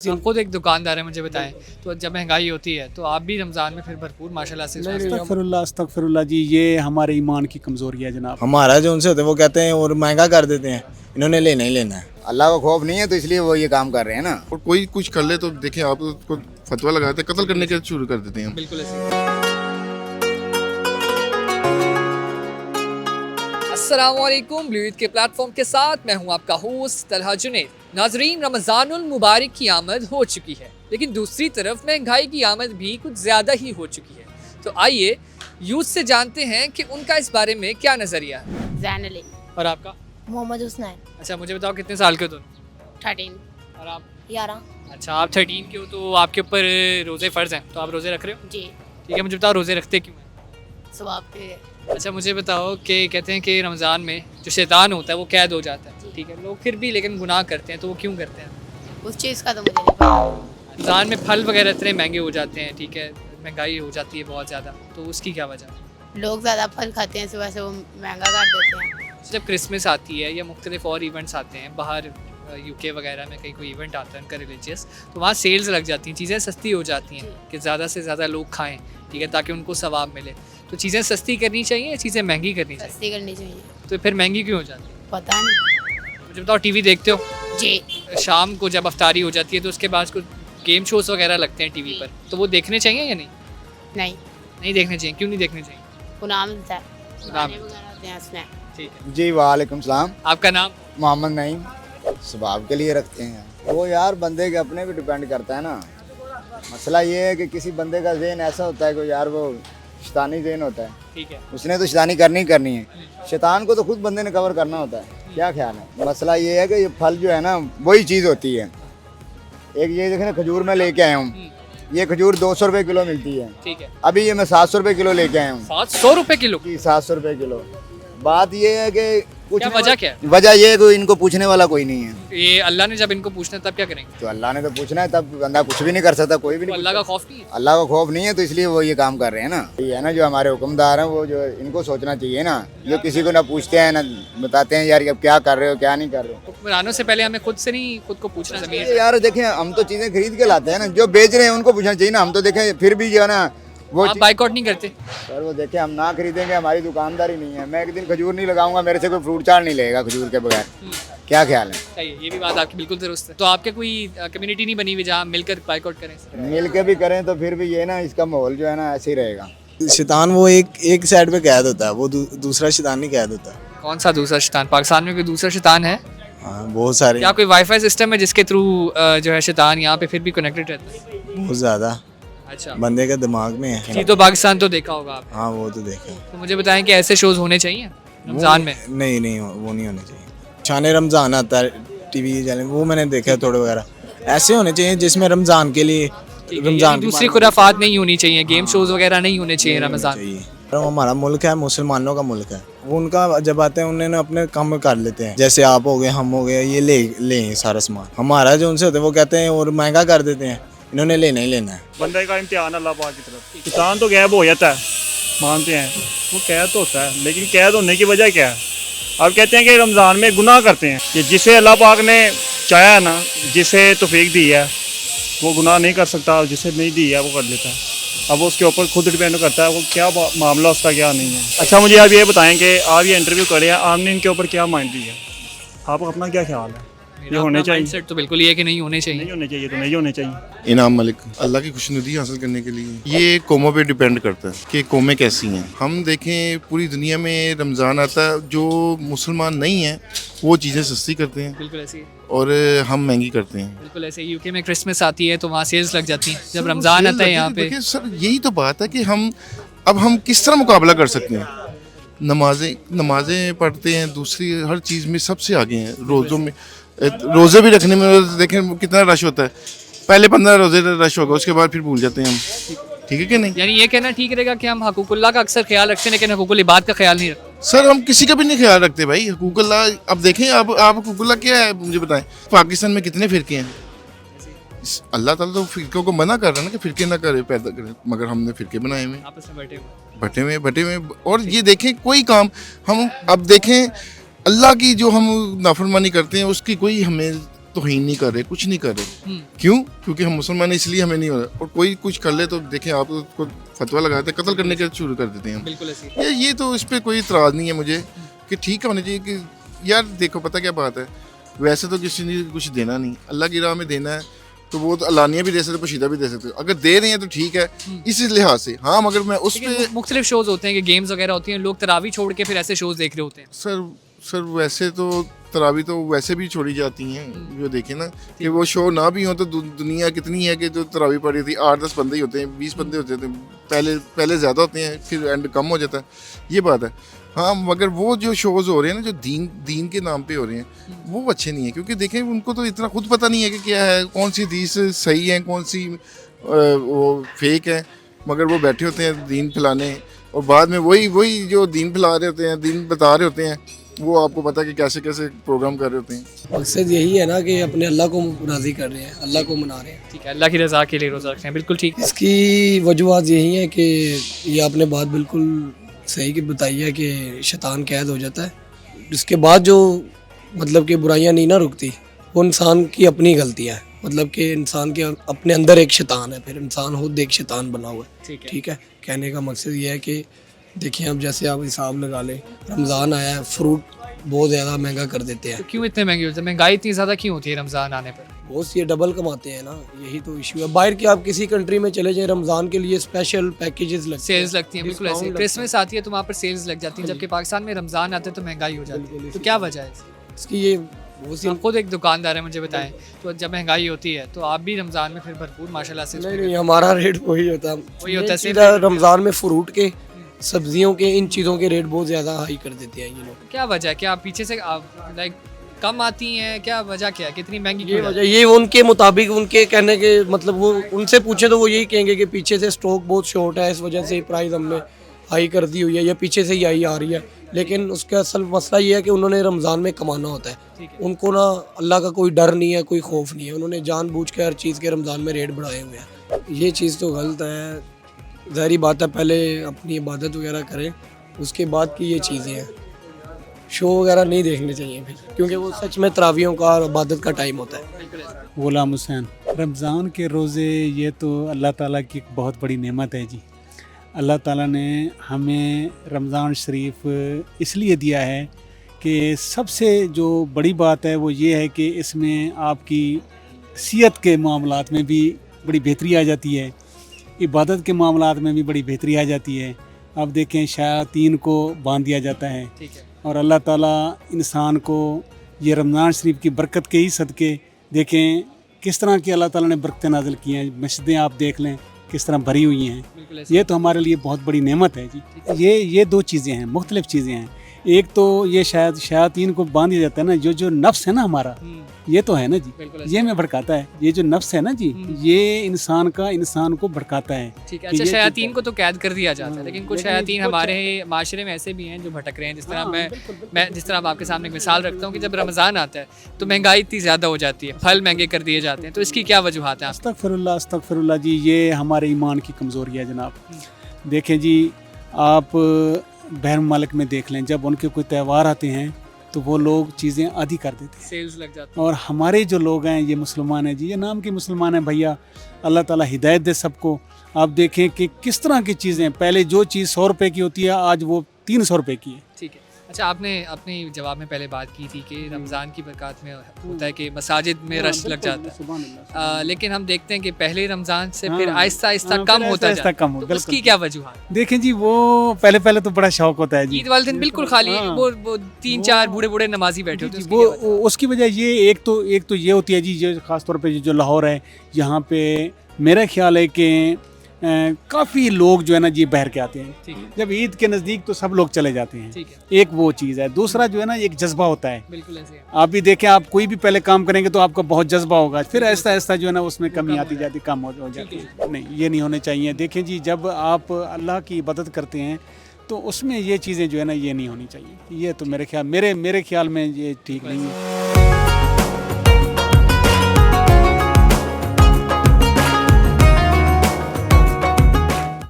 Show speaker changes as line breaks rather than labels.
जी, आप खुद एक दुकानदार है, मुझे बताएं। तो जब महंगाई होती है तो आप भी रमज़ान में फिर भरपूर माशाल्लाह से
अस्तगफिरुल्लाह जी, ये हमारे ईमान की कमज़ोरी है जनाब।
हमारा जो उनसे होता है वो कहते हैं और महंगा कर देते हैं, इन्होंने लेना ही लेना है।
अल्लाह का खौफ नहीं है तो इसलिए वो ये काम कर रहे हैं ना।
और कोई कुछ कर ले तो देखें आप उसको फतवा लगाते हैं, कत्ल करने के शुरू कर देते हैं।
बिल्कुल ऐसे। अस्सलामुअलैकुम, ब्लू ईद के प्लेटफॉर्म के साथ मैं हूं आपका होस्ट तलहा जुनैद। नाजरीन, रमज़ानुल मुबारक की आमद हो चुकी है, लेकिन दूसरी तरफ महंगाई की आमद भी कुछ ज़्यादा ही हो चुकी है। तो आइए यूथ से जानते हैं कि उनका इस बारे में क्या नज़रिया है।
जैन अली।
और आपका?
मोहम्मद हुसनैन।
अच्छा, मुझे बताओ कितने साल के हो तुम?
13।
और आप?
11।
अच्छा, आप 13 के हो तो आपके ऊपर रोज़े फ़र्ज़ हैं, तो आप रोज़े रख रहे हो?
जी।
ठीक है, मुझे बताओ रोज़े रखते क्यों हैं?
सवाब के।
अच्छा, मुझे बताओ कि कहते हैं कि रमज़ान में जो शैतान होता है वो कैद हो जाता है, ठीक है, लोग फिर भी लेकिन गुनाह करते हैं, तो वो क्यों करते हैं?
उस चीज़ का तो मुझे नहीं पता।
रमज़ान में फल वगैरह इतने महंगे हो जाते हैं, ठीक है, महंगाई हो जाती है बहुत ज़्यादा, तो उसकी क्या वजह है?
लोग ज़्यादा फल खाते हैं, इस वजह से वो महंगा कर देते हैं।
जब क्रिसमस आती है या मुख्तलिफ और इवेंट्स आते हैं बाहर, यूके वगैरह में कहीं कोई इवेंट आता है उनका रिलीजियस, तो वहाँ सेल्स लग जाती हैं, चीज़ें सस्ती हो जाती हैं कि ज़्यादा से ज़्यादा लोग खाएँ, ठीक है, ताकि उनको सवाब मिले। तो चीज़ें सस्ती करनी चाहिए या चीज़ें महंगी करनी चाहिए?
सस्ती करनी चाहिए।
तो फिर महंगी क्यों हो जाती है?
पता नहीं।
मुझे बताओ, टीवी देखते हो?
जी।
शाम को जब अफ्तारी हो जाती है तो उसके बाद कुछ गेम शोज़ वगैरह लगते हैं टीवी पर, तो वो देखने चाहिए या नहीं?
नहीं।
नहीं देखने चाहिए, क्यों नहीं देखने चाहिए?
गुनाह मिलता है।
गुनाह
गाने वगैरह होते हैं उसमें।
ठीक है।
जी वालेकुम सलाम।
आपका नाम?
मोहम्मद नईम। स्वभाव के लिए रखते हैं वो यार, बंदे के अपने पे डिपेंड करता है ना। मसला ये है कि किसी बंदे का ज़हन ऐसा होता है कि यार वो शैतानी ज़हन होता है,
ठीक है।
उसने तो शैतानी करनी ही करनी है। शैतान को तो खुद बंदे ने कवर करना होता है। क्या ख्याल है? मसला ये है कि ये फल जो है ना वही चीज़ होती है। एक ये देखें ना, खजूर में लेके आया हूँ, ये खजूर 200 रुपये किलो मिलती है।
ठीक है।
अभी ये मैं 700 रुपये किलो लेके आया हूँ।
700 रुपये किलो?
जी 700 रुपये किलो। बात ये है कि कुछ
क्या वजह क्या है?
वजह ये है कि इनको पूछने वाला कोई नहीं है।
ये अल्लाह ने जब इनको पूछना तब क्या करेंगे?
तो अल्लाह ने तो पूछना है, तब बंदा कुछ भी नहीं कर सकता, कोई भी
तो
नहीं।
अल्लाह का खौफ नहीं है?
अल्लाह का खौफ नहीं है तो इसलिए वो ये काम कर रहे हैं ना। ये है ना, जो हमारे हुक्मदार हैं वो जो इनको सोचना चाहिए ना, जो किसी को ना पूछते हैं ना बताते हैं यार अब क्या कर रहे हो क्या नहीं कर रहे हो।
हुक्मरानों से पहले हमें खुद से नहीं खुद को पूछना चाहिए?
यार देखें, हम तो चीज़ें खरीद के लाते हैं ना, जो बेच रहे हैं उनको पूछना चाहिए ना। हम तो देखें फिर भी जो है ना वो
आप बाइकआउट नहीं करते?
सर वो देखें, हम ना खरीदेंगे, हमारी दुकानदारी नहीं है। मैं एक दिन खजूर नहीं लगाऊंगा, मेरे से कोई फ्रूट चाट नहीं लेगा खजूर के बगैर। क्या ख्याल है?
सही है, ये भी बात आपकी बिल्कुल दुरुस्त है। तो आपके कोई कम्युनिटी नहीं बनी हुई जहाँ मिलकर बाइकआउट करें?
मिल के भी करें तो फिर भी ये ना, इसका माहौल जो है ना ऐसे ही रहेगा।
शैतान वो एक साइड पे कैद होता है, वो दूसरा शैतान नहीं कैद होता।
कौन सा दूसरा शैतान? पाकिस्तान में कोई दूसरा शैतान है?
हाँ बहुत सारे।
क्या कोई वाईफाई सिस्टम है जिसके थ्रू जो है शैतान यहाँ पे फिर भी कनेक्टेड रहता है?
बहुत ज़्यादा।
अच्छा,
बंदे के दिमाग में है।
जी, तो पाकिस्तान तो देखा होगा आपने।
हाँ वो तो देखा।
तो मुझे बताएं कि ऐसे शोज होने चाहिए रमज़ान में?
नहीं नहीं, वो नहीं होने चाहिए। शान रमज़ान आता है टीवी चैनल, वो मैंने देखा है थोड़े वगैरह। ऐसे होने चाहिए जिसमें रमज़ान के लिए रमज़ान
दूसरी खुराफात नहीं होनी चाहिए, गेम शोज वगैरह नहीं होने चाहिए रमज़ान।
चाहिए। हमारा मुल्क है, मुसलमानों का मुल्क है, वो उनका जब आते हैं उन्होंने अपने काम कर लेते हैं। जैसे आप हो गए, हम हो गए, ये ले सारा सामान। हमारा जो उनसे होता है वो कहते हैं और महंगा कर देते हैं, इन्होंने लेना ही लेना है।
बंदे का इम्तिहान अल्लाह पाक की तरफ। शैतान तो गैब हो जाता है, मानते हैं, वो कैद तो होता है, लेकिन कैद होने की वजह क्या है? अब कहते हैं कि रमज़ान में गुनाह करते हैं, कि जिसे अल्लाह पाक ने चाहा है ना, जिसे तौफीक दी है वो गुनाह नहीं कर सकता, जिसे नहीं दी है वो कर लेता है। अब उसके ऊपर खुद डिपेंड करता है वो क्या मामला उसका क्या नहीं है। अच्छा, मुझे आप ये बताएं कि आप ये इंटरव्यू करें, आपने इनके ऊपर क्या माइंड दिया, आपका अपना क्या ख्याल है? ये होने चाहिए?
माइंडसेट तो बिल्कुल ये है कि नहीं होने चाहिए।
नहीं होने चाहिए तो नहीं होने चाहिए।
इनाम मलिक, अल्लाह की खुशनुदी हासिल करने के लिए ये कौमों पे डिपेंड करता है कि कौमें कैसी हैं। हम देखें पूरी दुनिया में रमज़ान आता है, जो मुसलमान नहीं हैं वो चीज़ें सस्ती करते हैं
बिल्कुल ऐसे ही।
और हम महंगी करते हैं।
बिल्कुल ऐसे ही। यूके में क्रिसमस आती है तो वहाँ सेल्स लग जाती हैं, जब रमज़ान आता है यहाँ पे।
देखिए सर, यही तो बात है कि हम किस तरह मुकाबला कर सकते हैं। नमाजें पढ़ते हैं, दूसरी हर चीज़ में सबसे आगे हैं। रोज़े भी रखने में देखें कितना रश होता है। पहले 15 रोज़े रश होगा, उसके बाद फिर भूल जाते हैं हम। ठीक है कि नहीं?
यानी ये कहना ठीक रहेगा कि हम हकूकुल्लाह का अक्सर ख्याल रखते हैं लेकिन हकूकुल इबाद का ख्याल नहीं रखते?
सर हम किसी का भी नहीं ख्याल रखते भाई। हकूकुल्लाह अब देखें, आप हकूकुल्लाह क्या है मुझे बताएं। पाकिस्तान में कितने फ़िरके हैं? अल्लाह ताला तो फ़िरकों को मना कर रहा है ना कि फ़िरके ना करे पैदा करें, मगर हमने फ़िरके बनाए हुए,
आपस में
बटे हुए। और ये देखें कोई काम हम अब देखें, अल्लाह की जो हम नाफरमानी करते हैं उसकी कोई हमें तौहीन नहीं कर रहे, कुछ नहीं कर रहे। क्यों? क्योंकि हम मुसलमान हैं, इसलिए हमें नहीं हो रहा। और कोई कुछ कर ले तो देखें आप उसको फतवा लगाते हैं, कत्ल करने के शुरू कर देते हैं।
बिल्कुल ऐसी
ये तो इस पर कोई इतराज़ नहीं है मुझे कि ठीक होना चाहिए कि यार देखो पता क्या बात है, वैसे तो किसी ने कुछ देना नहीं, अल्लाह की राह में देना है तो वो तो अलानिया भी दे सकते, पोशीदा भी दे सकते। अगर दे रहे हैं तो ठीक है इस लिहाज से। हाँ मगर मैं उस पे
मुख्तलिफ शोज होते हैं कि गेम्स वगैरह होती हैं, लोग तरावी छोड़ के फिर ऐसे शोज देख रहे होते हैं।
सर वैसे तो तरावी तो वैसे भी छोड़ी जाती हैं, जो देखें ना कि वो शो ना भी हो तो दुनिया कितनी है कि जो तरावी पड़ी थी 8-10 बंदे ही होते हैं, 20 बंदे होते हैं, पहले ज़्यादा होते हैं फिर एंड कम हो जाता है, ये बात है। हाँ मगर वो जो शोज़ हो रहे हैं ना जो दीन के नाम पे हो रहे हैं वो अच्छे नहीं है, क्योंकि देखें उनको तो इतना खुद पता नहीं है कि क्या है, कौन सी हदीस सही है कौन सी वो फेक है, मगर वो बैठे होते हैं दीन फैलाने और बाद में वही जो दीन फैला रहे होते हैं, दीन बता रहे होते हैं, वो आपको पता है कि कैसे कैसे प्रोग्राम कर रहे होते हैं।
मकसद यही है ना कि अपने अल्लाह को राज़ी कर रहे हैं, अल्लाह को मना रहे हैं।
ठीक है, अल्लाह की रज़ा के लिए रोज़ा रखते हैं, बिल्कुल ठीक।
इसकी वजूहत यही है कि ये आपने बात बिल्कुल सही की बताई है कि शैतान कैद हो जाता है, उसके बाद जो मतलब कि बुराइयां नहीं ना रुकती, वो इंसान की अपनी गलतियां है। मतलब कि इंसान के अपने अंदर एक शैतान है, फिर इंसान खुद एक शैतान बना हुआ है। ठीक है, कहने का मकसद ये है कि देखिए अब जैसे आप हिसाब लगा लें, रमज़ान आया है, फ्रूट बहुत ज़्यादा महंगा कर देते हैं।
तो क्यों इतने महंगे होते हैं? महंगाई इतनी ज़्यादा क्यों होती है रमज़ान आने पर?
बहुत सी डबल कमाते हैं ना, यही तो इशू है। बाहर के आप किसी कंट्री में चले जाएं, रमज़ान के लिए स्पेशल पैकेजेस लगते हैं,
सेल्स लगती हैं, बिल्कुल ऐसे।
discount
क्रिसमस आती है तो वहाँ पर सेल्स लग जाती हैं, जबकि पाकिस्तान में रमज़ान आता है तो महंगाई हो जाती है। तो क्या वजह है इसकी?
इसकी ये बहुत सी
आप खुद एक दुकानदार है, मुझे बताएं, तो जब महंगाई होती है तो आप भी रमज़ान में फिर भरपूर माशाल्लाह से
नहीं हमारा रेट वही होता है।
वही होता है,
ये चीज़ है, रमज़ान में फ्रूट के, सब्जियों के, इन चीज़ों के रेट बहुत ज़्यादा हाई कर देते हैं ये लोग।
क्या वजह है? क्या आप पीछे से लाइक कम आती हैं? क्या वजह क्या है कि इतनी महंगी
ये
क्यों
वजह ये उनके मुताबिक, उनके कहने के मतलब, वो उनसे पूछे तो वो यही कहेंगे कि पीछे से स्टॉक बहुत शॉर्ट है, इस वजह से प्राइस हमने हाई कर दी हुई है, या पीछे से ही हाई आ रही है। लेकिन उसका असल मसला ये है कि उन्होंने रमज़ान में कमाना होता है, उनको ना अल्लाह का कोई डर नहीं है, कोई खौफ नहीं है, उन्होंने जानबूझ के हर चीज़ के रमज़ान में रेट बढ़ाए हुए हैं। ये चीज़ तो गलत है। ज़ाहिरी बात है, पहले अपनी इबादत वगैरह करें, उसके बाद की ये चीज़ें हैं। शो वगैरह नहीं देखने चाहिए फिर, क्योंकि वो सच में तरावियों का और इबादत का टाइम होता है।
गुलाम हुसैन, रमज़ान के रोज़े ये तो अल्लाह ताला की एक बहुत बड़ी नेमत है जी। अल्लाह ताला ने हमें रमज़ान शरीफ इसलिए दिया है कि सबसे जो बड़ी बात है वो ये है कि इसमें आपकी सेहत के मामलात में भी बड़ी बेहतरी आ जाती है, इबादत के मामलात में भी बड़ी बेहतरी आ जाती है। अब देखें शयातीन को बांध दिया जाता है, और अल्लाह ताला इंसान को ये रमज़ान शरीफ की बरकत के ही सदके देखें किस तरह की अल्लाह ताला ने बरकतें नाज़िल की हैं। मस्जिदें आप देख लें किस तरह भरी हुई हैं, ये तो हमारे लिए बहुत बड़ी नेमत है जी। ये दो चीज़ें हैं, मुख्तलिफ चीज़ें हैं। एक तो ये शायद शयातीन को बांध दिया जाता है ना, जो नफ्स है ना हमारा, ये तो है ना जी, ये में भड़काता है। ये जो नफ्स है ना जी, ये इंसान को भड़काता है।
ठीक है, अच्छा शयातीन को तो कैद कर दिया जाता है, लेकिन कुछ शयातीन हमारे माशरे में ऐसे भी हैं जो भटक रहे हैं। जिस तरह मैं जिस तरह आपके सामने एक मिसाल रखता हूँ कि जब रमज़ान आता है तो महंगाई इतनी ज़्यादा हो जाती है, फल महंगे कर दिए जाते हैं, तो इसकी क्या वजूहत है?
अस्तगफिरुल्लाह जी, ये हमारे ईमान की कमज़ोरी है जनाब। देखें जी, आप बहर ममालिक में देख लें, जब उनके कोई त्यौहार आते हैं तो वो लोग चीज़ें आधी कर देते हैं,
सेल्स लग जाती
और हमारे जो लोग हैं ये मुसलमान हैं जी, ये नाम के मुसलमान हैं भैया। अल्लाह ताला हिदायत दे सबको। आप देखें कि किस तरह की चीज़ें, पहले जो चीज़ 100 रुपये की होती है आज वो 300 रुपये की है।
ठीक है, अच्छा आपने अपने जवाब में पहले बात की थी कि रमज़ान की बरकत में होता है कि मसाजिद में रश लग जाता है, लेकिन हम देखते हैं कि पहले रमज़ान से फिर आहिस्ता आहिस्ता कम होता है, तो उसकी क्या वजूहत?
देखें जी, वो पहले तो बड़ा शौक होता है जी,
ईद वाले दिन बिल्कुल खाली वो 3-4 बूढ़े नमाजी बैठे होते हैं।
वो उसकी वजह ये एक तो ये होती है जी, ये ख़ासतौर पे जो लाहौर है, यहाँ पे मेरा ख्याल है कि काफ़ी लोग जो है ना जी बाहर के आते हैं। जब ईद के नज़दीक तो सब लोग चले जाते हैं, एक वो चीज़ है। दूसरा जो है ना एक जज्बा होता है,
बिल्कुल ऐसे
आप भी देखें, आप कोई भी पहले काम करेंगे तो आपका बहुत जज्बा होगा, फिर आहिस्ता आहिस्ता जो है ना उसमें कमी आती जाती, कम हो जाती है। नहीं, ये नहीं होने चाहिए। देखें जी, जब आप अल्लाह की इबादत करते हैं तो उसमें ये चीज़ें जो है ना ये नहीं होनी चाहिए। ये तो मेरे ख्याल में ये ठीक नहीं है।